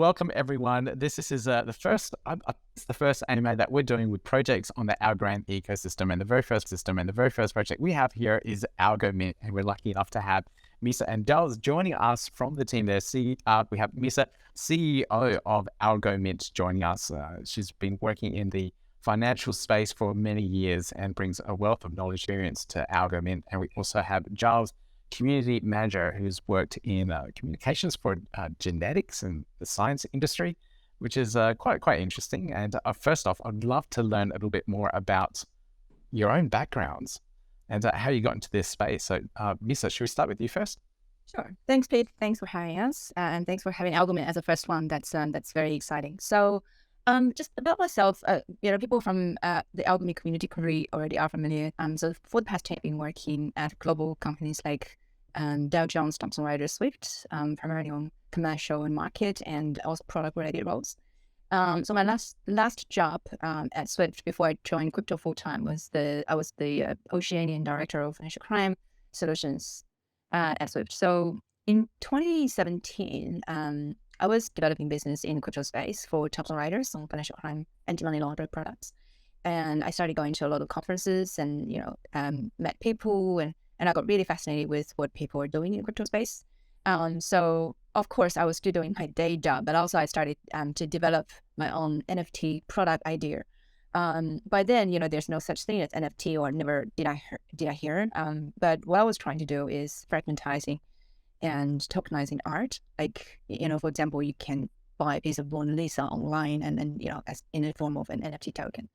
Welcome everyone. This is it's the first anime that we're doing with projects on the Algorand ecosystem, and the very first project we have here is Algomint, and we're lucky enough to have Misa and Dals joining us from the team there. We have Misa, CEO of Algomint, joining us. She's been working in the financial space for many years and brings a wealth of knowledge experience to Algomint. And we also have Giles, community manager, who's worked in communications for genetics and the science industry, which is quite interesting. And first off, I'd love to learn a little bit more about your own backgrounds and how you got into this space. So, Misa, should we start with you first? Sure. Thanks, Pete. Thanks for having us, and thanks for having Algomint as the first one. That's very exciting. So, just about myself, people from the Algomint community probably already are familiar. So for the past 10 years, I've been working at global companies like Dow Jones, Thomson Reuters, Swift, primarily on commercial and market, and also product-related roles. So my last job at Swift before I joined crypto full time I was the Oceanian Director of Financial Crime Solutions at Swift. So in 2017, I was developing business in the crypto space for Thomson Reuters on financial crime anti-money laundering products, and I started going to a lot of conferences and met people, and I got really fascinated with what people are doing in the crypto space. So of course I was still doing my day job, but also I started to develop my own NFT product idea. By then, there's no such thing as NFT, or never did I hear. But what I was trying to do is fragmentizing and tokenizing art. Like, for example, you can buy a piece of Mona Lisa online and then, as in the form of an NFT token.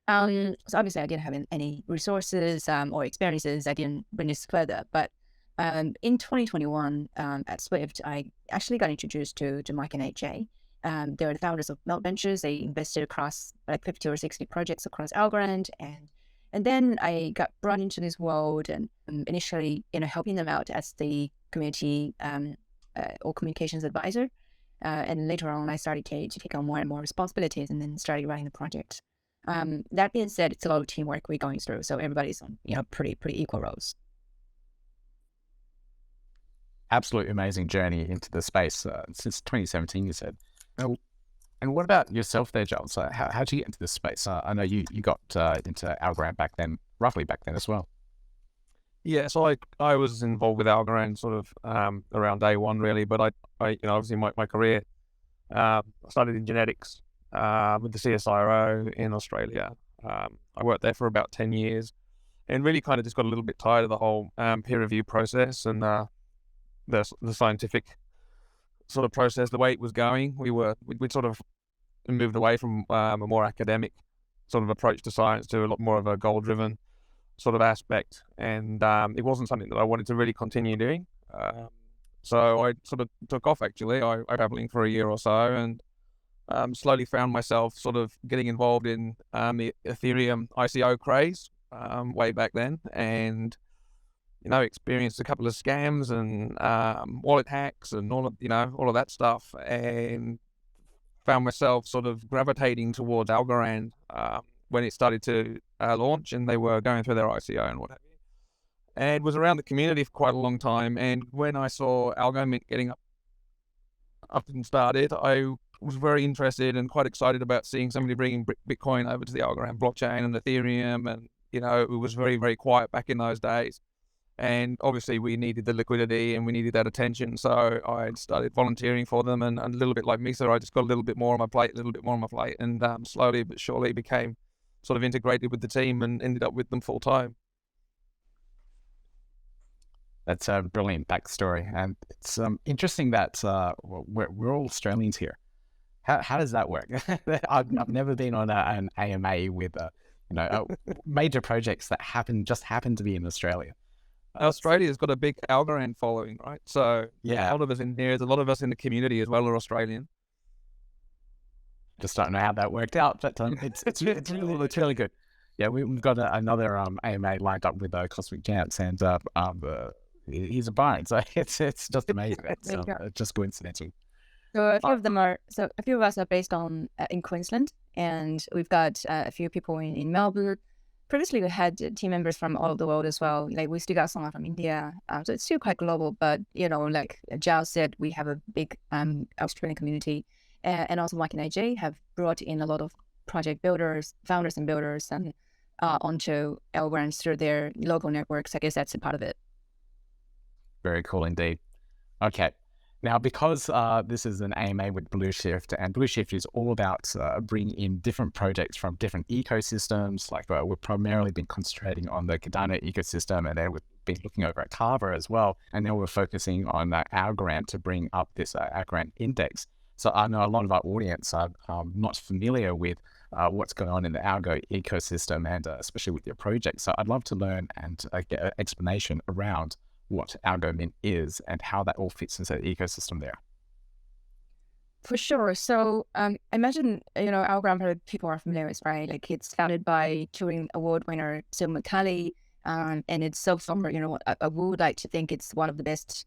So obviously I didn't have any resources or experiences. I didn't bring this further. But in 2021 at Swift, I actually got introduced to Mike and AJ. They're the founders of Melt Ventures. They invested across like 50 or 60 projects across Algorand, and then I got brought into this world and initially, helping them out as the community or communications advisor. And later on, I started to take on more and more responsibilities, and then started running the project. That being said, it's a lot of teamwork we're going through, so everybody's on pretty equal roles. Absolutely amazing journey into the space since 2017, you said. And what about yourself there, Giles? How did you get into this space? I know you got into Algorand roughly back then as well. Yeah, so I was involved with Algorand sort of around day one, really. But I obviously my career, I started in genetics with the CSIRO in Australia. I worked there for about 10 years, and really kind of just got a little bit tired of the whole peer review process and the scientific sort of process, the way it was going. We'd sort of moved away from a more academic sort of approach to science to a lot more of a goal-driven sort of aspect, and it wasn't something that I wanted to really continue doing. So I sort of took off. Actually, I was traveling for a year or so, and slowly found myself sort of getting involved in the Ethereum ICO craze way back then, and experienced a couple of scams and wallet hacks and all of that stuff, and found myself sort of gravitating towards Algorand when it started to launch, and they were going through their ICO and what have you. And was around the community for quite a long time. And when I saw Algomint getting up and started, I was very interested and quite excited about seeing somebody bringing Bitcoin over to the Algorand blockchain and Ethereum. And, it was very, very quiet back in those days. And obviously we needed the liquidity and we needed that attention. So I started volunteering for them, and a little bit like Misa, I just got a little bit more on my plate, and slowly but surely became sort of integrated with the team and ended up with them full time. That's a brilliant backstory, and it's interesting that we're all Australians here. How does that work? I've never been on an AMA with major projects that happen to be in Australia. Australia's got a big Algorand following, right? So yeah, a lot of us in here, there's a lot of us in the community as well are Australian. Just don't know how that worked out, but it's really good. Yeah, we've got another AMA lined up with Cosmic Chance, and he's a Byron, so it's just amazing. It's just coincidental. So a few of us are based on in Queensland, and we've got a few people in Melbourne. Previously, we had team members from all over the world as well. Like, we still got someone from India. So it's still quite global. But, like Giles said, we have a big Australian community. and also Mike and AJ have brought in a lot of project builders, founders and builders, and onto Algorand through their local networks. I guess that's a part of it. Very cool indeed. Okay. Now, because this is an AMA with Blueshift, and Blueshift is all about bringing in different projects from different ecosystems, like we've primarily been concentrating on the Cardano ecosystem, and then we've been looking over at Carver as well, and then we're focusing on Algorand to bring up this Algorand index. So I know a lot of our audience are not familiar with what's going on in the Algo ecosystem, and especially with your project. So I'd love to learn and get an explanation around what Algomint is and how that all fits into the ecosystem there. For sure. So I imagine, Algorand people are familiar with, right? Like it's founded by Turing Award winner Sil McCallie, and it's so far, I would like to think it's one of the best,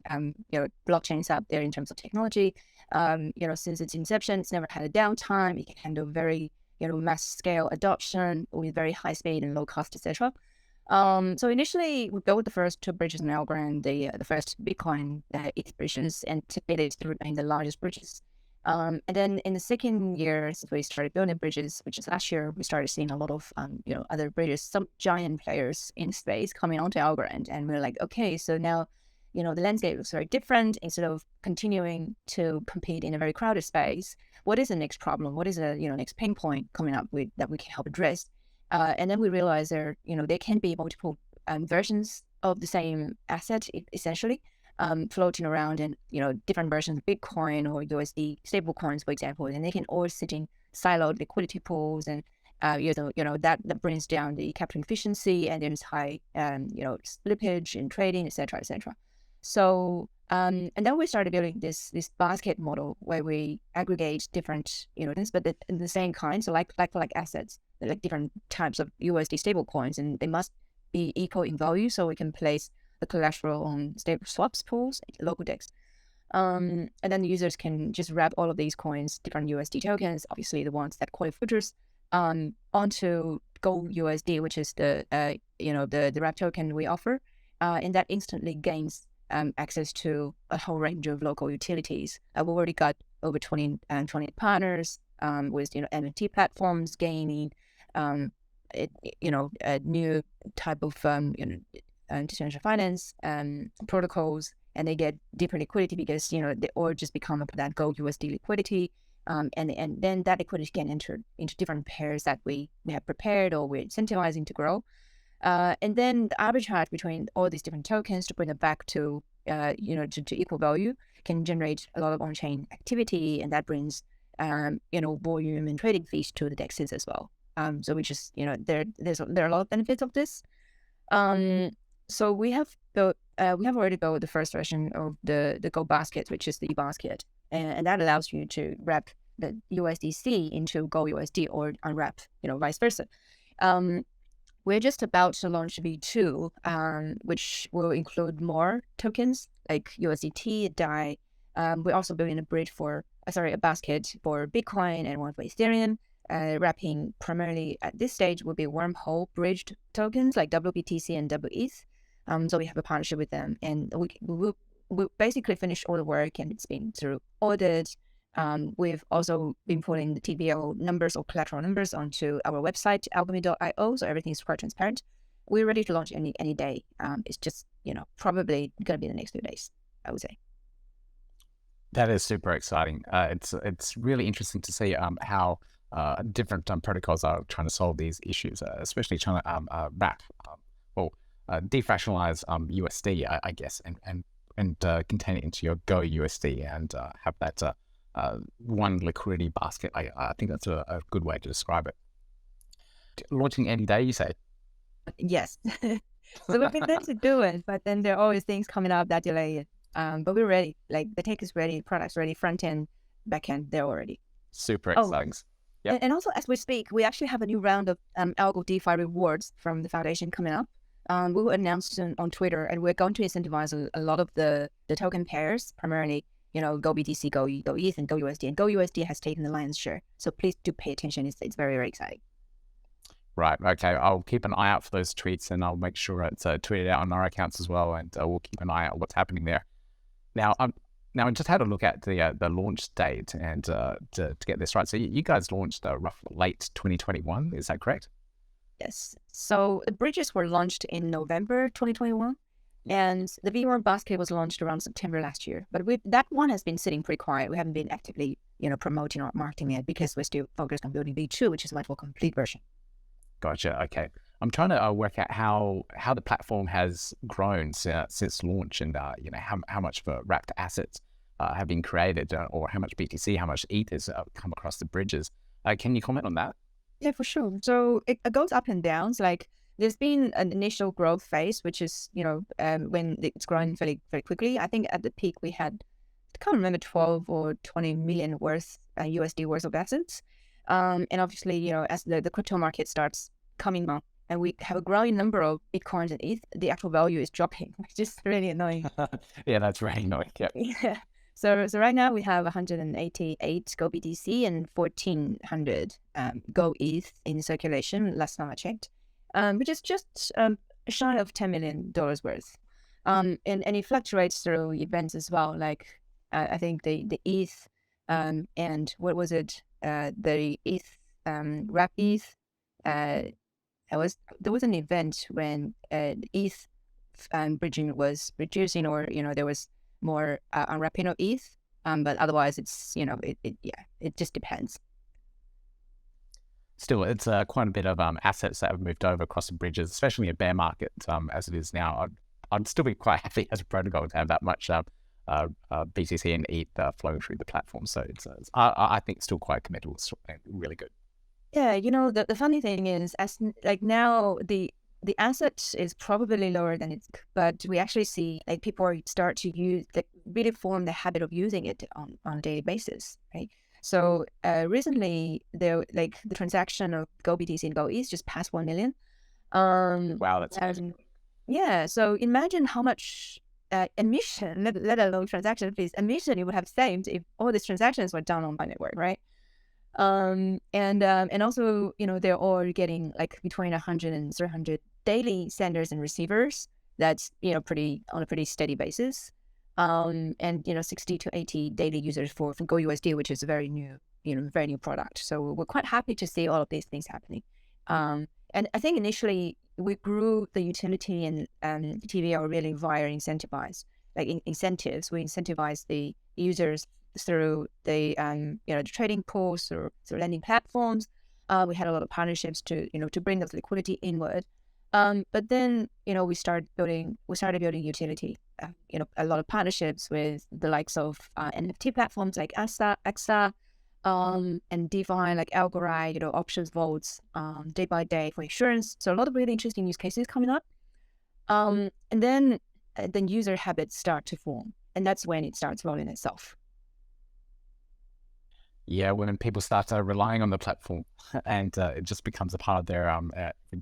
blockchains out there in terms of technology. Since its inception, it's never had a downtime. It can handle very, mass scale adoption with very high speed and low cost, etc. So initially, we built the first two bridges in Algorand, the first Bitcoin ETH bridges, and today they remain the largest bridges. And then in the second year, since we started building bridges, which is last year, we started seeing a lot of, other bridges, some giant players in space coming onto Algorand, and we're like, okay, so now, the landscape looks very different. Instead of continuing to compete in a very crowded space, what is the next problem? What is the next pain point coming up with that we can help address? And then we realized there can be multiple versions of the same asset, essentially, floating around in, different versions of Bitcoin or USD stable coins, for example, and they can all sit in siloed liquidity pools, and, that brings down the capital efficiency, and there's high, slippage in trading, et cetera, et cetera. So, and then we started building this basket model where we aggregate different, things, but in the same kind, so like assets, like different types of USD stable coins, and they must be equal in value so we can place the collateral on stable swaps pools, local DEX. And then the users can just wrap all of these coins, different USD tokens, obviously the ones that qualify futures, onto Gold USD, which is the wrap token we offer, and that instantly gains access to a whole range of local utilities. We've already got over 20 partners with MNT platforms gaining a new type of decentralized finance protocols, and they get deeper liquidity because they all just become that Gold USD liquidity, and then that liquidity can enter into different pairs that we have prepared or we're incentivizing to grow. And then the arbitrage between all these different tokens to bring it back to equal value can generate a lot of on-chain activity, and that brings volume and trading fees to the DEXs as well. So we just there are a lot of benefits of this. So we have already built the first version of the Gold basket, which is the basket, and that allows you to wrap the USDC into Gold USD or unwrap, vice versa. We're just about to launch V2, which will include more tokens like USDT, DAI. We're also building a basket for Bitcoin and one for Ethereum. Wrapping primarily at this stage will be wormhole bridged tokens like WBTC and WETH. So we have a partnership with them, and we'll basically finish all the work, and it's been through audit. We've also been putting the TBL numbers or collateral numbers onto our website, algomint.io, so everything is quite transparent. We're ready to launch any day. It's just, probably going to be the next few days, I would say. That is super exciting. It's really interesting to see how different protocols are trying to solve these issues, especially trying to wrap defractionalize USD, I guess, and contain it into your Go USD and have that one liquidity basket. I think that's a good way to describe it. Launching any day, you say? Yes. So we've been meant to do it, but then there are always things coming up that delay it. But we're ready. Like the tech is ready, product's ready, front end, back end, they're already. Super exciting. Yep. And also, as we speak, we actually have a new round of Algo DeFi rewards from the foundation coming up. We will announce on Twitter, and we're going to incentivize a lot of the token pairs, primarily, Go BTC, Go ETH, and Go USD. And Go USD has taken the lion's share. So please do pay attention. It's very, very exciting. Right. Okay. I'll keep an eye out for those tweets, and I'll make sure it's tweeted out on our accounts as well. And we'll keep an eye out what's happening there. Now, Now, I just had a look at the launch date and to get this right. So you guys launched roughly late 2021. Is that correct? Yes. So the bridges were launched in November 2021, and the V1 basket was launched around September last year. But that one has been sitting pretty quiet. We haven't been actively, promoting or marketing it because we're still focused on building V2, which is a much more complete version. Gotcha. Okay. I'm trying to work out how the platform has grown since launch, and how much of wrapped assets have been created, or how much BTC, how much ETH has come across the bridges. Can you comment on that? Yeah, for sure. So it goes up and down. So like there's been an initial growth phase, which is, when it's growing very, very quickly. I think at the peak we had, I can't remember, 12 or 20 million worth, USD worth of assets. And obviously, as the crypto market starts coming up and we have a growing number of Bitcoins and ETH, the actual value is dropping, which is really annoying. Yeah, that's very annoying. Yeah. Yeah. So right now we have 188 Go BTC and 1,400 Go ETH in circulation. Last time I checked, which is just shy of $10 million worth. And it fluctuates through events as well. Like I think the ETH and what was it? The ETH wrap ETH. There was an event when ETH bridging was reducing, or there was more unwrapping of ETH, but otherwise it's it just depends. Still, it's quite a bit of assets that have moved over across the bridges, especially in a bear market as it is now. I'd still be quite happy as a protocol to have that much BTC and ETH flowing through the platform. So I think it's still quite committable. It's really good. Yeah, the funny thing is, as like now the asset is probably lower than it's, but we actually see like people start to use, like really form the habit of using it on a daily basis, right? So recently, the transaction of Go BTC and Go ETH just passed 1 million. Wow, that's amazing. Yeah. So imagine how much emission, let alone transaction fees, emission you would have saved if all these transactions were done on my network, right? And also, they're all getting like between 100 and 300 daily senders and receivers. That's, pretty on a pretty steady basis. And 60 to 80 daily users for Go USD, which is a very new product. So we're quite happy to see all of these things happening. And I think initially we grew the utility and TVL really via incentivize, like incentives. We incentivize the users through the the trading pools or through lending platforms. We had a lot of partnerships to bring the liquidity inward. But then we started building utility. A lot of partnerships with the likes of NFT platforms like AXA, and DeFi like Algomint, options vaults, day by day for insurance. So a lot of really interesting use cases coming up. And then user habits start to form, and that's when it starts rolling itself. Yeah, when people start relying on the platform and it just becomes a part of their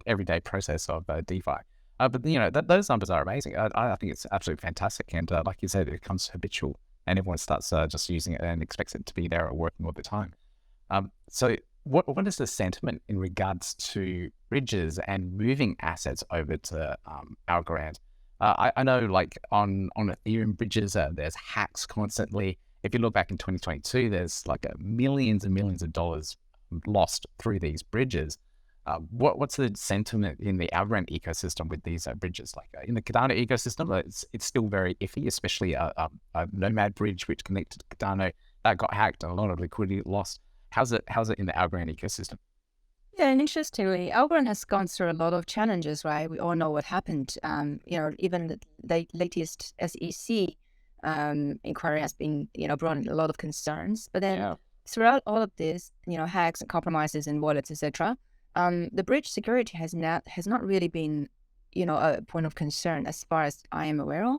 everyday process of DeFi. But those numbers are amazing. I think it's absolutely fantastic. And like you said, it becomes habitual and everyone starts just using it and expects it to be there or working all the time. So what is the sentiment in regards to bridges and moving assets over to Algorand? I know like on Ethereum bridges, there's hacks constantly. If you look back in 2022, there's like millions and millions of dollars lost through these bridges. What's the sentiment in the Algorand ecosystem with these bridges? Like in the Cardano ecosystem, it's still very iffy, especially a Nomad bridge which connected to Cardano that got hacked and a lot of liquidity lost. How's it in the Algorand ecosystem? Yeah, and interestingly, Algorand has gone through a lot of challenges, right? We all know what happened. Even the latest SEC inquiry has been, brought a lot of concerns. But then throughout all of this, hacks and compromises in wallets, etc., the bridge security has not really been, a point of concern as far as I am aware of.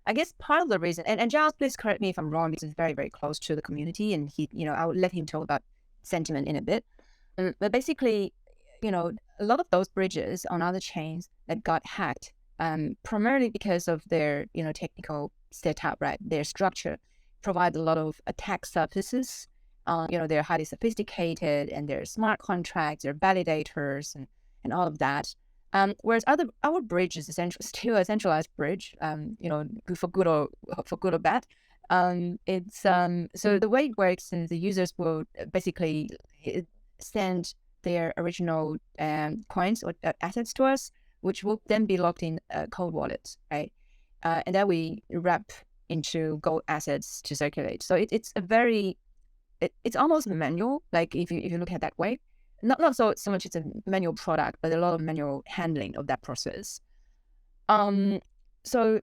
I guess part of the reason, and Giles, please correct me if I'm wrong, because he's very, very close to the community, and he, I will let him talk about sentiment in a bit. But basically, a lot of those bridges on other chains that got hacked, primarily because of their, technical setup, right? Their structure provide a lot of attack surfaces. They're highly sophisticated and they're smart contracts, they're validators and all of that. Whereas our bridge is essentially still a centralized bridge, for good or bad. So the way it works is the users will basically send their original coins or assets to us, which will then be locked in a cold wallet, right? And then we wrap into gold assets to circulate. So it's it's almost manual. Like if you look at it that way, not so much it's a manual product, but a lot of manual handling of that process. So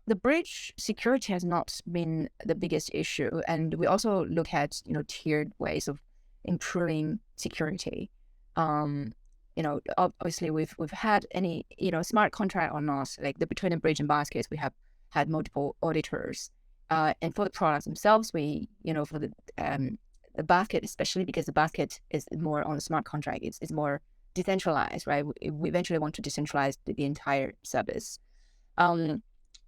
the bridge security has not been the biggest issue, and we also look at tiered ways of improving security. Obviously we've had any smart contract or not, like between the bridge and basket, we have had multiple auditors, and for the products themselves, we for the basket, especially because the basket is more on a smart contract, it's more decentralized, right? We eventually want to decentralize the entire service.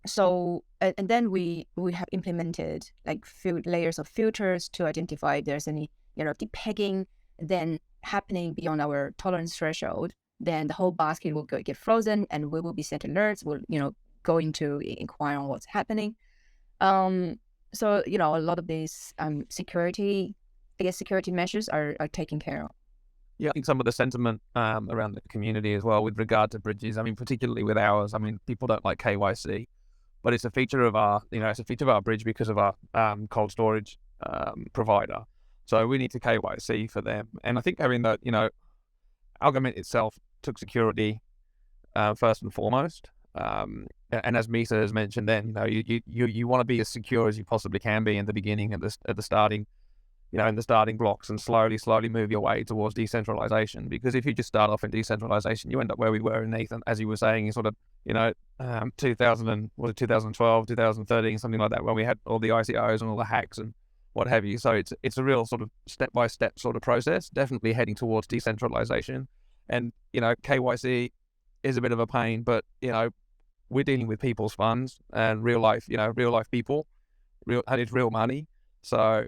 So and then we have implemented like few layers of filters to identify if there's any depegging then happening beyond our tolerance threshold. Then the whole basket will get frozen, and we will be sent alerts. We'll go into inquire on what's happening. So a lot of these security measures are taken care of. Yeah, I think some of the sentiment around the community as well with regard to bridges. I mean, particularly with ours. I mean, people don't like KYC, but it's a feature of our, it's a feature of our bridge because of our cold storage provider. So we need to KYC for them. And I think having that, Algomint itself took security first and foremost. And as Misa has mentioned, then you want to be as secure as you possibly can be in the beginning, at the starting, in the starting blocks, and slowly move your way towards decentralization. Because if you just start off in decentralization, you end up where we were in Nathan, as you were saying, in sort of 2012, 2013, something like that, when we had all the ICOs and all the hacks and what have you. So it's a real sort of step-by-step sort of process, definitely heading towards decentralization. And, KYC is a bit of a pain, but, we're dealing with people's funds and real life people, and it's real money. So,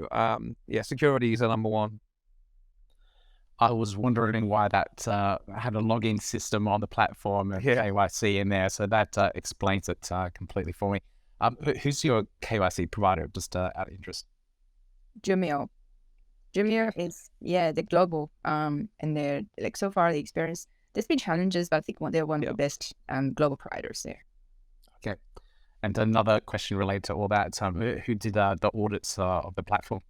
security is the number one. I was wondering why that had a login system on the platform and KYC in there. So that explains it completely for me. Who's your KYC provider, just out of interest? Jumio is the global and they're like, so far the experience, there's been challenges, but I think they're one of the best global providers there. Okay. And another question related to all that, who did the audits of the platform?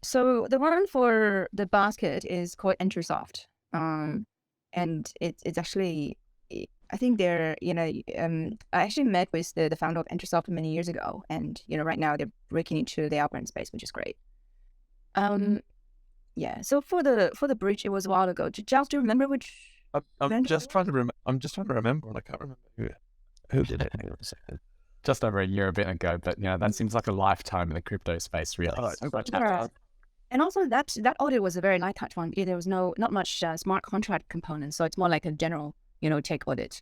So the one for the basket is called Entrysoft, and it's actually, I think they're I actually met with the founder of Entrysoft many years ago, and right now they're breaking into the Algorand space, which is great. So for the bridge, it was a while ago. Giles, do you remember which? I'm just trying to remember, and I can't remember who did it. Hang on a second. Just over a year, a bit ago, but that seems like a lifetime in the crypto space, really. And also that audit was a very light touch one. There was not much smart contract components, so it's more like a general tech audit.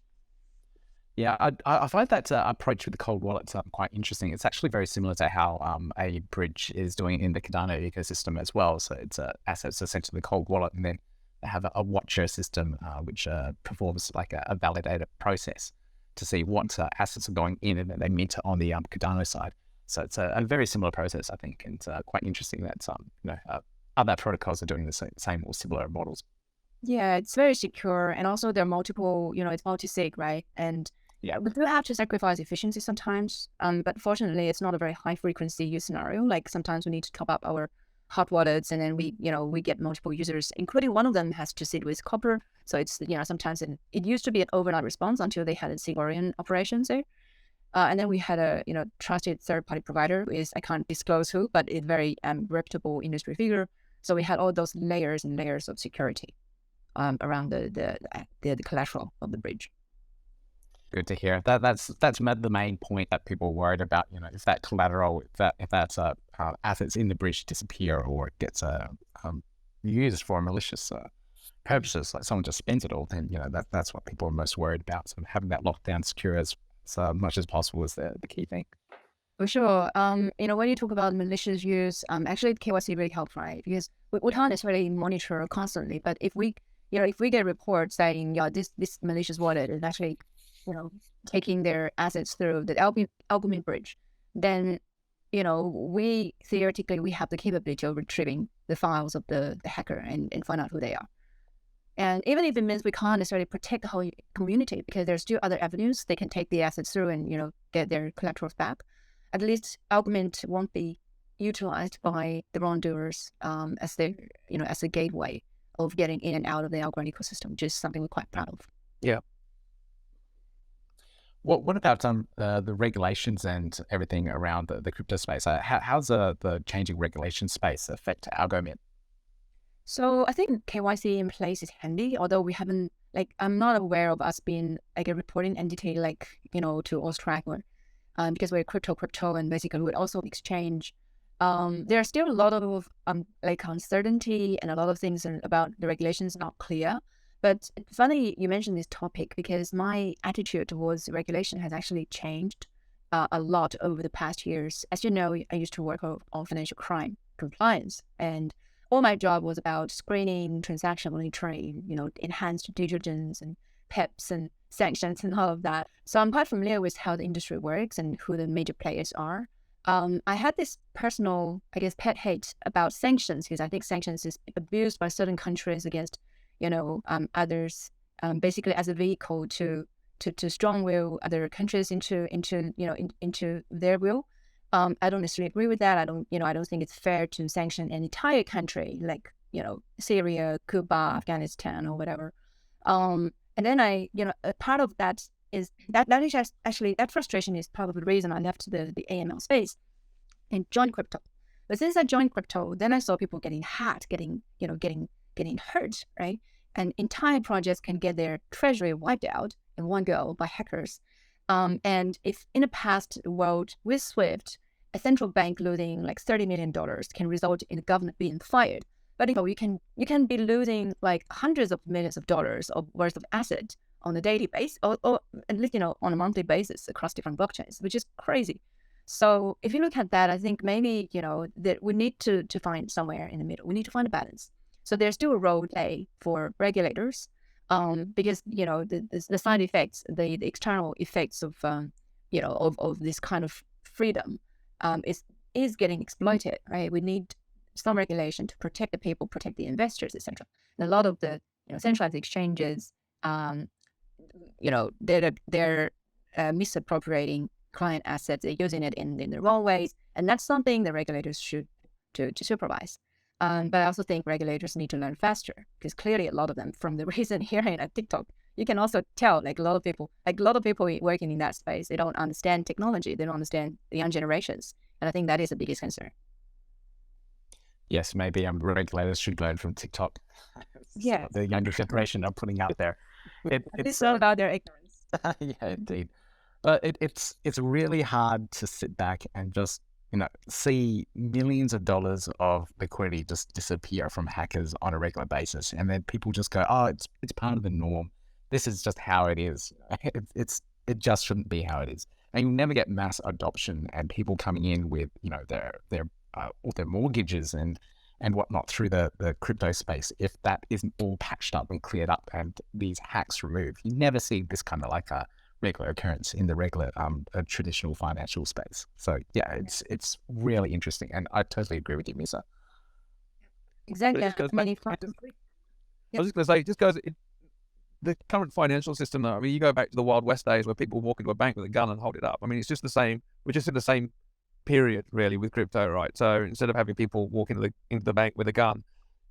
Yeah, I find that approach with the cold wallet quite interesting. It's actually very similar to how a bridge is doing in the Cardano ecosystem as well. So it's assets are sent to the cold wallet, and then they have a watcher system which performs like a validator process to see what assets are going in, and then they mint on the Cardano side. So it's a very similar process, I think, and quite interesting that other protocols are doing the same or similar models. Yeah, it's very secure, and also there are multiple, it's multi-sig, right? And we do have to sacrifice efficiency sometimes, but fortunately, it's not a very high frequency use scenario. Like sometimes we need to top up our hot wallets, and then we get multiple users, including one of them has to sit with copper. So it's, sometimes it used to be an overnight response until they had a Singaporian operations there. And then we had a, trusted third-party provider is, I can't disclose who, but it's very reputable industry figure. So we had all those layers and layers of security around the collateral of the bridge. Good to hear. That's the main point that people are worried about. If that collateral, if that's assets in the bridge disappear or it gets used for malicious purposes, like someone just spends it all, then that's what people are most worried about. So having that locked down secure as much as possible is the key thing. For sure. When you talk about malicious use, actually KYC really helps, right? Because we can't necessarily monitor constantly, but if we get reports saying, this malicious wallet is actually, taking their assets through the Algomint bridge, then, we theoretically have the capability of retrieving the files of the hacker and find out who they are. And even if it means we can't necessarily protect the whole community, because there's still other avenues they can take the assets through and, get their collaterals back, at least Algomint won't be utilized by the wrongdoers as their, as a gateway of getting in and out of the Algorand ecosystem, which is something we're quite proud of. Yeah. What about the regulations and everything around the crypto space? How's the changing regulation space affect Algomint? So I think KYC in place is handy, although we haven't, I'm not aware of us being like a reporting entity, to Australia, because we're crypto, and basically we're also exchange. There are still a lot of uncertainty and a lot of things about the regulations not clear. But it's funny you mentioned this topic, because my attitude towards regulation has actually changed a lot over the past years. As you know, I used to work on financial crime compliance, and all my job was about screening, transaction monitoring, enhanced due diligence and PEPs and sanctions and all of that. So I'm quite familiar with how the industry works and who the major players are. I had this personal, pet hate about sanctions, because I think sanctions is abused by certain countries against, others, basically as a vehicle to strong will other countries into their will. I don't necessarily agree with that. I don't think it's fair to sanction an entire country like, Syria, Cuba, Afghanistan, or whatever. And then a part of that is that is actually, that frustration is probably the reason I left the AML space and joined crypto. But since I joined crypto, then I saw people getting hacked, getting hurt, right? And entire projects can get their treasury wiped out in one go by hackers. And if in the past world with SWIFT, a central bank losing like $30 million can result in the government being fired. But you can be losing like hundreds of millions of dollars of worth of asset on a daily basis, or at least, on a monthly basis across different blockchains, which is crazy. So if you look at that, I think maybe, that we need to find somewhere in the middle. We need to find a balance. So there's still a role to play for regulators, because the side effects, the external effects of of this kind of freedom is getting exploited, right? We need some regulation to protect the people, protect the investors, etc. And a lot of the centralized exchanges, they're misappropriating client assets, they're using it in the wrong ways, and that's something the regulators should to supervise. But I also think regulators need to learn faster, because clearly a lot of them, from the recent hearing at TikTok, you can also tell a lot of people working in that space, they don't understand technology, they don't understand the young generations, and I think that is the biggest concern. Yes, maybe regulators should learn from TikTok. Yeah, the younger generation are putting out there. It's all about their ignorance. Yeah, indeed. It's really hard to sit back and just see millions of dollars of liquidity just disappear from hackers on a regular basis, and then people just go, "Oh, it's part of the norm. This is just how it is." It just shouldn't be how it is, and you'll never get mass adoption and people coming in with all their mortgages and whatnot through the crypto space if that isn't all patched up and cleared up and these hacks removed. You never see this kind of like a regular occurrence in the regular traditional financial space. So yeah, it's really interesting, and I totally agree with you, Misa. Exactly. I was just going to say, it just goes, the current financial system though, I mean, you go back to the Wild West days where people walk into a bank with a gun and hold it up. I mean, it's just the same. We're just in the same period really with crypto, right? So instead of having people walk into the bank with a gun,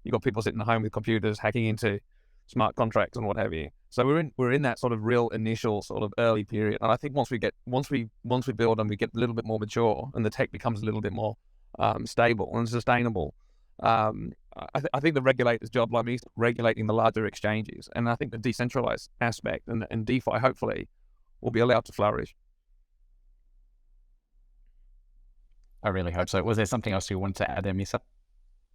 you've got people sitting at home with computers hacking into smart contracts and what have you. So we're in that sort of real initial sort of early period. And I think once we build and we get a little bit more mature and the tech becomes a little bit more stable and sustainable, I think the regulator's job, like me, is regulating the larger exchanges. And I think the decentralized aspect and DeFi hopefully will be allowed to flourish. I really hope so. Was there something else you wanted to add there, Misa?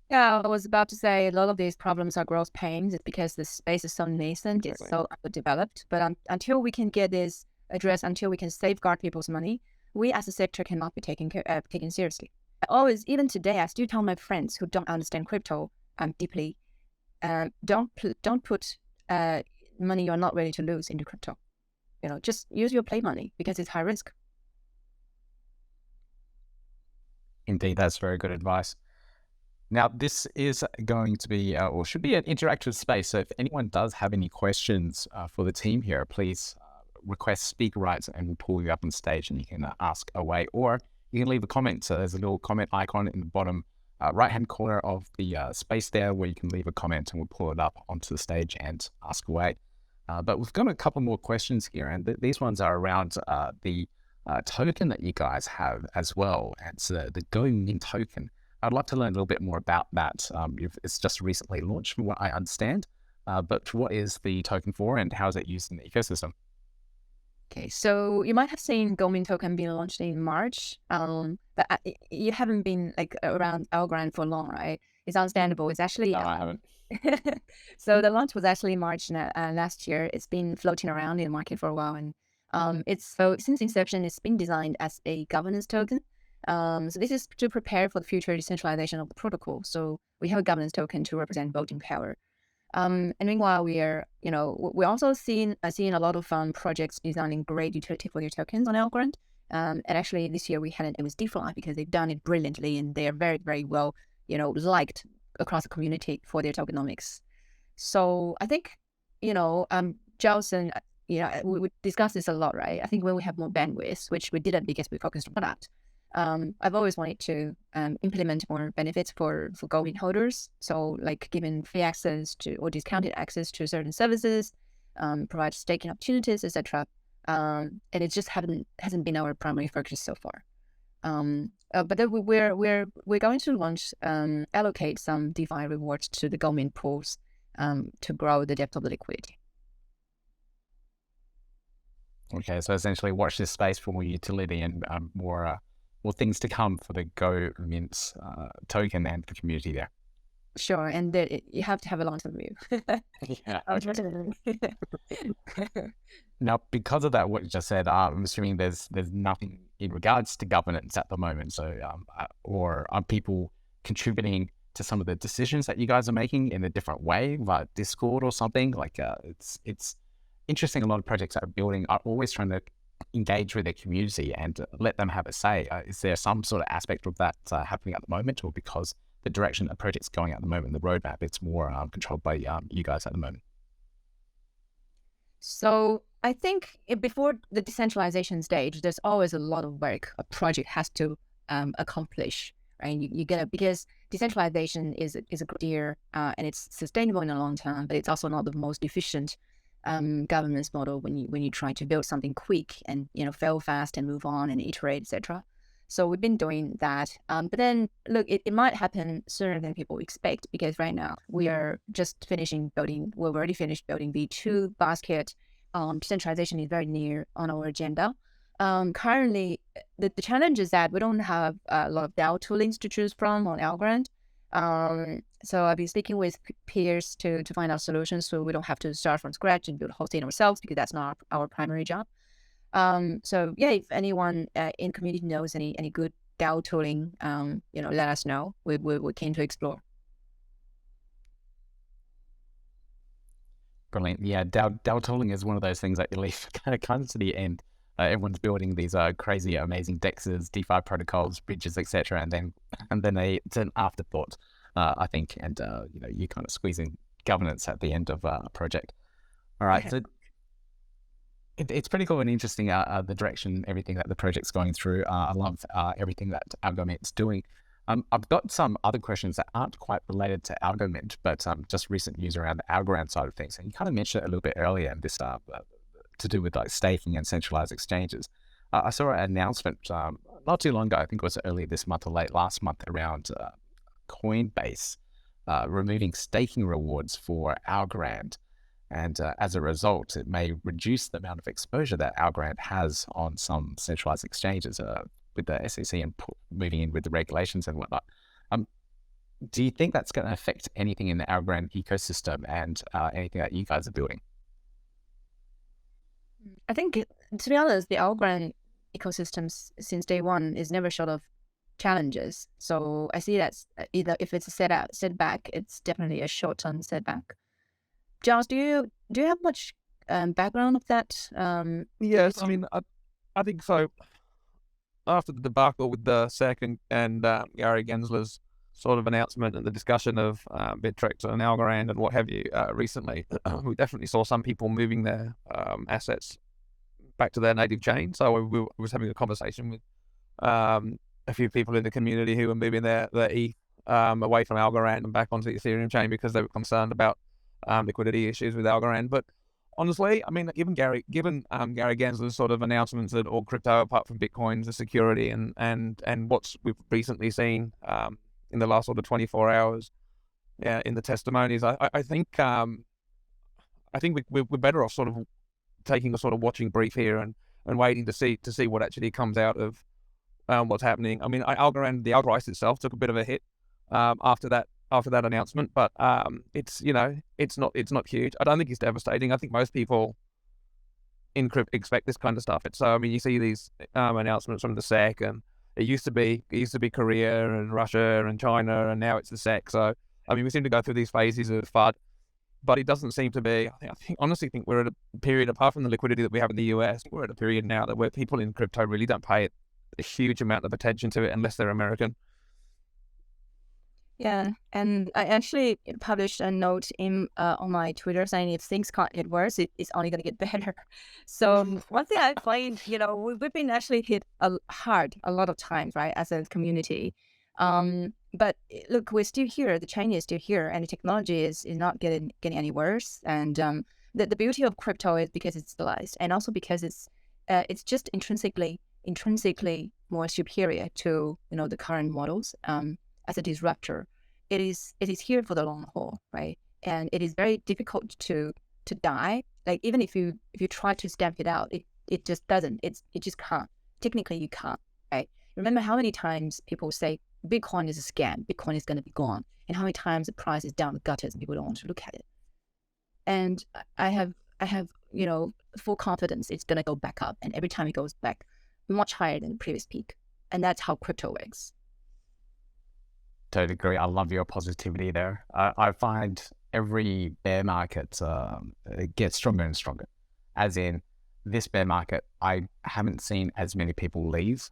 Yeah, I was about to say a lot of these problems are growth pains. It's because the space is so nascent, it's so underdeveloped. But until we can get this addressed, until we can safeguard people's money, we as a sector cannot be taken seriously. Even today, I still tell my friends who don't understand crypto deeply, don't put money you're not ready to lose into crypto. Just use your play money because it's high risk. Indeed, that's very good advice. Now, this is going to be, or should be, an interactive space. So if anyone does have any questions for the team here, please request speaker rights and we'll pull you up on stage and you can ask away. Or you can leave a comment. So there's a little comment icon in the bottom right-hand corner of the space there where you can leave a comment and we'll pull it up onto the stage and ask away. But we've got a couple more questions here, and these ones are around the token that you guys have as well. It's the Go-Mint token. I'd love to learn a little bit more about that. It's just recently launched from what I understand, but what is the token for and how is it used in the ecosystem? Okay, so you might have seen Algomint token being launched in March, but you haven't been like around Algorand for long, right? It's understandable. It's actually No, I haven't. so the launch was actually March last year. It's been floating around in the market for a while, and so since inception, it's been designed as a governance token. So this is to prepare for the future decentralization of the protocol. So we have a governance token to represent voting power. And meanwhile, we're also seeing a lot of projects designing great utility for their tokens on Algorand. And actually, this year we had an MSD fly because they've done it brilliantly and they are very, very well, liked across the community for their tokenomics. So I think, Gelson, we discussed this a lot, right? I think when we have more bandwidth, which we didn't because we focused on product, I've always wanted to implement more benefits for Go-Mint holders. So like giving free access to or discounted access to certain services, provide staking opportunities, etc. And it just hasn't been our primary focus so far. But then we're going to launch allocate some DeFi rewards to the Go-Mint pools to grow the depth of the liquidity. Okay, so essentially watch this space for more utility and more things to come for the Go-Mint token and the community there. Sure, and you have to have a long-term view. Yeah. Now, because of that, what you just said, I'm assuming there's nothing in regards to governance at the moment. So, or are people contributing to some of the decisions that you guys are making in a different way, via Discord or something? Like, it's interesting. A lot of projects that are building are always trying to engage with their community and let them have a say. Is there some sort of aspect of that happening at the moment, or because the direction the project's going at the moment, the roadmap, it's more controlled by you guys at the moment? So I think before the decentralization stage, there's always a lot of work a project has to accomplish, right? You get it because decentralization is a good idea and it's sustainable in the long term, but it's also not the most efficient governance model when you try to build something quick and fail fast and move on and iterate, etc. So we've been doing that. But then look, it might happen sooner than people expect because right now we are just finishing building. We've already finished building V2 basket. Decentralization is very near on our agenda. Currently, the challenge is that we don't have a lot of DAO toolings to choose from on Algorand. So I've been speaking with peers to find out solutions so we don't have to start from scratch and build hosting ourselves because that's not our primary job. So yeah, if anyone in community knows any good DAO tooling, let us know. We're keen to explore. Brilliant. Yeah, DAO tooling is one of those things that you leave kind of to the end. Everyone's building these crazy, amazing DEXs, DeFi protocols, bridges, etc., and then it's an afterthought, I think. And you kind of squeeze in governance at the end of a project. All right, so it's pretty cool and interesting, the direction, everything that the project's going through. I love everything that Algomint's doing. I've got some other questions that aren't quite related to Algomint, but just recent news around the Algorand side of things. And you kind of mentioned it a little bit earlier in this to do with like staking and centralized exchanges. I saw an announcement not too long ago, I think it was early this month or late last month, around Coinbase removing staking rewards for Algorand. And as a result, it may reduce the amount of exposure that Algorand has on some centralized exchanges with the SEC and moving in with the regulations and whatnot. Do you think that's going to affect anything in the Algorand ecosystem and anything that you guys are building? I think, to be honest, the Algorand ecosystem since day one is never short of challenges. So I see that either if it's a setback, it's definitely a short-term setback. Giles, do you have much background of that? Yes, I mean, I think so. after the debacle with the SEC and Gary Gensler's sort of announcement and the discussion of Bittrex and Algorand and what have you recently, we definitely saw some people moving their assets back to their native chain. So I was having a conversation with a few people in the community who were moving their ETH away from Algorand and back onto the Ethereum chain because they were concerned about liquidity issues with Algorand. But honestly, I mean, given Gary Gensler's sort of announcements that all crypto apart from Bitcoin is a security, and what we've recently seen in the last sort of 24 hours in the testimonies, I think we're better off sort of taking a sort of watching brief here and waiting to see what actually comes out of what's happening. I mean, Algorand, the Algorand price itself took a bit of a hit after that announcement, but it's not huge. I don't think it's devastating. I think most people in crypto expect this kind of stuff. So I mean, you see these announcements from the SEC, and it used to be Korea and Russia and China, and now it's the SEC. So I mean, we seem to go through these phases of FUD, but it doesn't seem to be. Honestly think we're at a period, apart from the liquidity that we have in the US, we're at a period now where people in crypto really don't pay a huge amount of attention to it unless they're American. Yeah, and I actually published a note on my Twitter saying if things can't get worse, it's only going to get better. So one thing I find, we've been actually hit hard a lot of times, right, as a community. But look, we're still here. The chain is still here, and the technology is not getting any worse. And the beauty of crypto is because it's stabilized, and also because it's just intrinsically more superior to the current models. As a disruptor, it is here for the long haul, right? And it is very difficult to die. Like even if you try to stamp it out, it just doesn't. It just can't. Technically, you can't, right? Remember how many times people say Bitcoin is a scam, Bitcoin is going to be gone, and how many times the price is down the gutters and people don't want to look at it. And I have full confidence it's going to go back up, and every time it goes back much higher than the previous peak, and that's how crypto works. Totally agree. I love your positivity there. I find every bear market it gets stronger and stronger. As in this bear market, I haven't seen as many people leave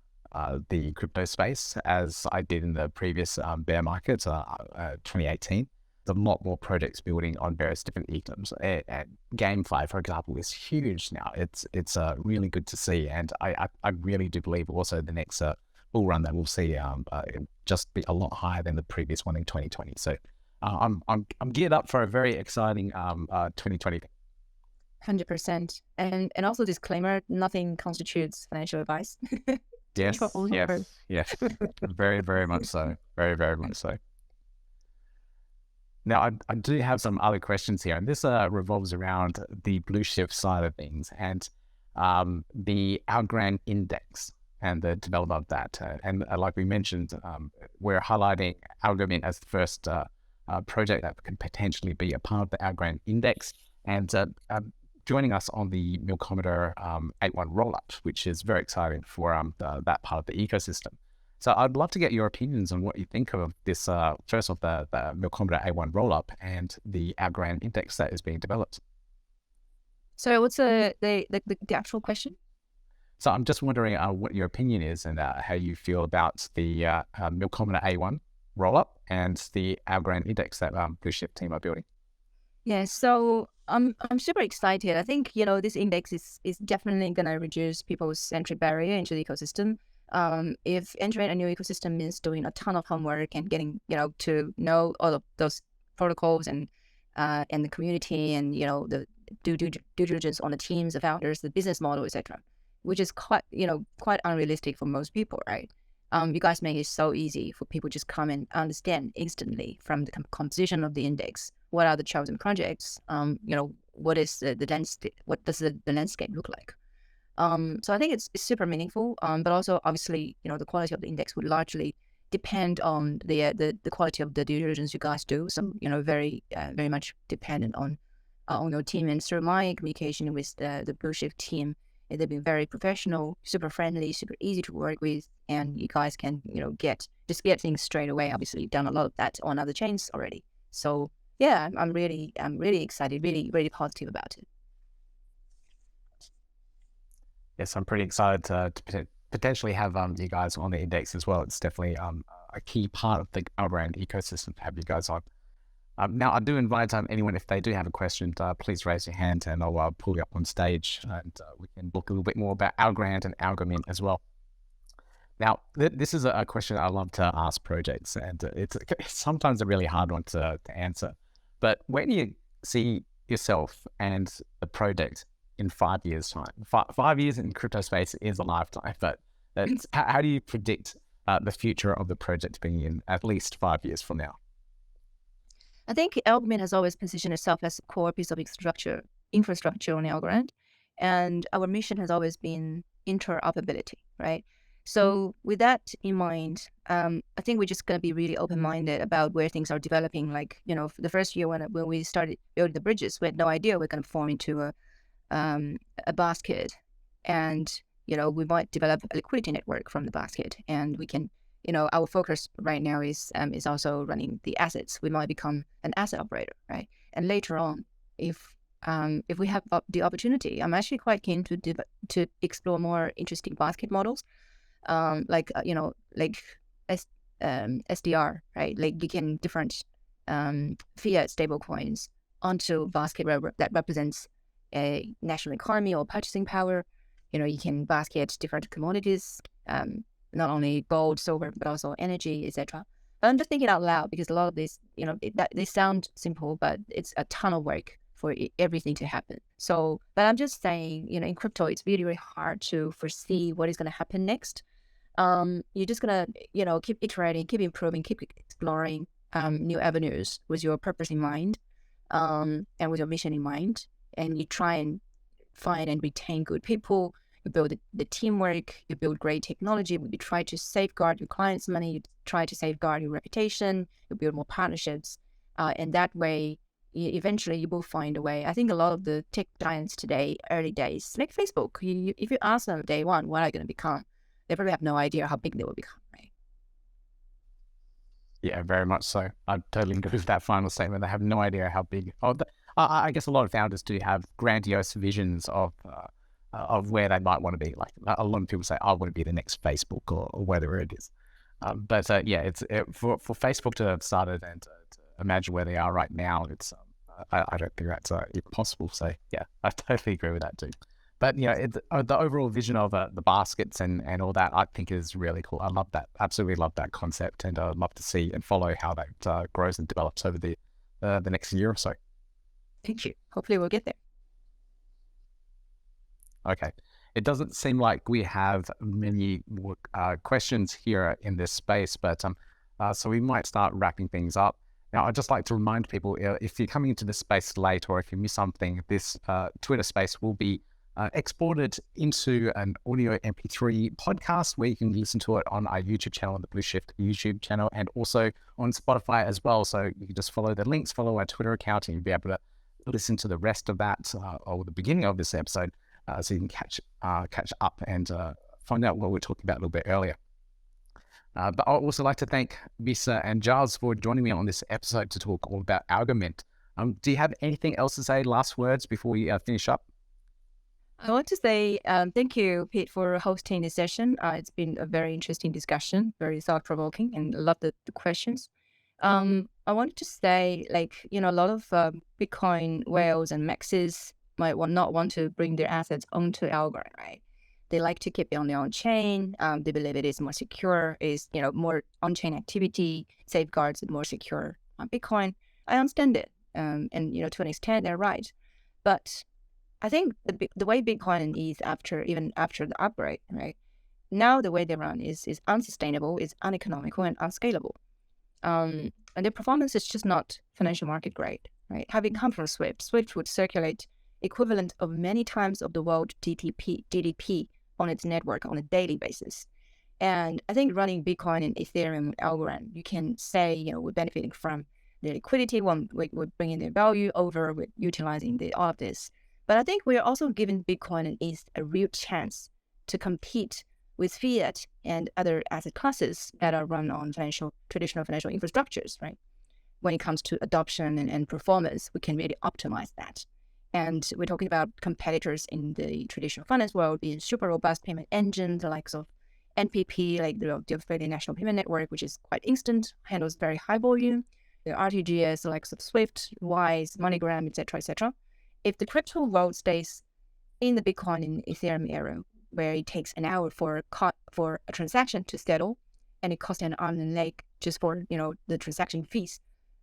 the crypto space as I did in the previous bear market, 2018. There's a lot more projects building on various different ecosystems. GameFi, for example, is huge now. It's really good to see, and I really do believe also the next bull run that we'll see just be a lot higher than the previous one in 2020. So I'm geared up for a very exciting 2020. 100%. And also disclaimer, nothing constitutes financial advice. Yes. Very, very much so. Very, very much so. Now, I do have some other questions here, and this revolves around the Blueshift side of things and the Algorand index and the development of that. And like we mentioned, we're highlighting Algomint as the first project that could potentially be a part of the Algorand index. And joining us on the Milkometer 8.1 rollup, which is very exciting for that part of the ecosystem. So I'd love to get your opinions on what you think of this first of the Milkometer 8.1 rollup and the Algorand index that is being developed. So what's the actual question? So I'm just wondering what your opinion is and how you feel about the Milkometer A1 rollup and the Algorand index that Blueshift team are building. Yeah, so I'm super excited. I think this index is definitely going to reduce people's entry barrier into the ecosystem. If entering a new ecosystem means doing a ton of homework and getting to know all of those protocols and the community and the due diligence on the teams, the founders, the business model, etc., which is quite unrealistic for most people, right? You guys make it so easy for people to just come and understand instantly from the composition of the index. What are the chosen projects? What is the landscape? What does the landscape look like? So I think it's super meaningful. But also, obviously, the quality of the index would largely depend on the quality of the due diligence you guys do. So very much dependent on your team. And through my communication with the Blueshift team, they've been very professional, super friendly, super easy to work with, and you guys can get things straight away. Obviously, you've done a lot of that on other chains already. So yeah, I'm really excited, really positive about it. Yes, I'm pretty excited to potentially have you guys on the index as well. It's definitely a key part of the Algorand ecosystem to have you guys on. Now, I do invite anyone, if they do have a question, please raise your hand and I'll pull you up on stage and we can talk a little bit more about Algorand and Algomint as well. Now, this is a question I love to ask projects, and it's sometimes a really hard one to answer. But where do you see yourself and the project in 5 years' time? 5 years in crypto space is a lifetime, but how do you predict the future of the project being in at least 5 years from now? I think Algomint has always positioned itself as a core piece of infrastructure on Algorand, and our mission has always been interoperability, right? So with that in mind, I think we're just going to be really open-minded about where things are developing. Like, for the first year when we started building the bridges, we had no idea we're going to form into a basket, and we might develop a liquidity network from the basket, and we can, our focus right now is also running the assets. We might become an asset operator, right? And later on, if we have the opportunity, I'm actually quite keen to explore more interesting basket models. Like SDR, right? Like you can different fiat stablecoins onto basket that represents a national economy or purchasing power. You can basket different commodities, not only gold, silver, but also energy, etc. But I'm just thinking out loud because a lot of these, they sound simple, but it's a ton of work for everything to happen. So, but I'm just saying, in crypto, it's really, really hard to foresee what is going to happen next. You're just gonna, keep iterating, keep improving, keep exploring new avenues with your purpose in mind, and with your mission in mind. And you try and find and retain good people. You build the teamwork. You build great technology. You try to safeguard your clients' money. You try to safeguard your reputation. You build more partnerships, and that way, eventually, you will find a way. I think a lot of the tech giants today, early days, like Facebook, if you ask them day one, what are they going to become? They probably have no idea how big they will become, right? Yeah, very much so. I totally agree with that final statement. They have no idea how big. I guess a lot of founders do have grandiose visions of where they might want to be. Like a lot of people say, I want to be the next Facebook or whatever it is. But for Facebook to have started and to imagine where they are right now, it's I don't think that's possible. So yeah, I totally agree with that too. But the overall vision of the baskets and all that, I think is really cool. I love that. Absolutely love that concept, and I'd love to see and follow how that grows and develops over the next year or so. Thank you. Hopefully we'll get there. Okay. It doesn't seem like we have many more questions here in this space, but so we might start wrapping things up. Now, I'd just like to remind people, if you're coming into this space late or if you miss something, this Twitter space will be exported into an audio MP3 podcast where you can listen to it on our YouTube channel, the Blueshift YouTube channel, and also on Spotify as well. So you can just follow the links, follow our Twitter account, and you'll be able to listen to the rest of that or the beginning of this episode, so you can catch up and find out what we're talking about a little bit earlier. But I'd also like to thank Visa and Giles for joining me on this episode to talk all about Algomint. Do you have anything else to say, last words, before we finish up? I want to say thank you, Pete, for hosting this session. It's been a very interesting discussion, very thought-provoking, and I love the questions. I wanted to say, a lot of Bitcoin whales and maxes might not want to bring their assets onto Algorand, right? They like to keep it on their own chain. They believe it is more secure, more on-chain activity, safeguards it more secure on Bitcoin. I understand it, and to an extent, they're right. But I think the way Bitcoin and ETH even after the upgrade, right? Now the way they run is unsustainable, is uneconomical, and unscalable. And their performance is just not financial market grade, right? Having come from Swift would circulate equivalent of many times of the world GDP on its network on a daily basis. And I think running Bitcoin and Ethereum Algorand, you can say, we're benefiting from the liquidity, we're bringing their value over, with utilizing all of this. But I think we're also giving Bitcoin and ETH a real chance to compete with fiat and other asset classes that are run on traditional financial infrastructures, right? When it comes to adoption and performance, we can really optimize that. And we're talking about competitors in the traditional finance world being super robust payment engines, the likes of NPP, like the Australian National Payment Network, which is quite instant, handles very high volume. The RTGS, like Swift, Wise, MoneyGram, etc., etc. If the crypto world stays in the Bitcoin and Ethereum era, where it takes an hour for a transaction to settle, and it costs an arm and leg just for the transaction fees,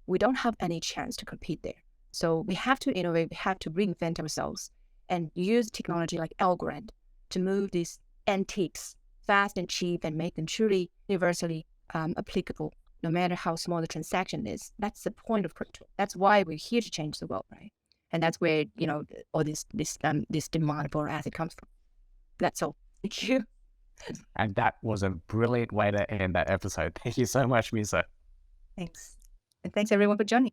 we don't have any chance to compete there. So we have to innovate. We have to reinvent ourselves and use technology like Algorand to move these antiques fast and cheap and make them truly universally applicable, no matter how small the transaction is. That's the point of crypto. That's why we're here to change the world, right? And that's where all this demand for asset comes from. That's all. Thank you. And that was a brilliant way to end that episode. Thank you so much, Misa. Thanks. And thanks everyone for joining.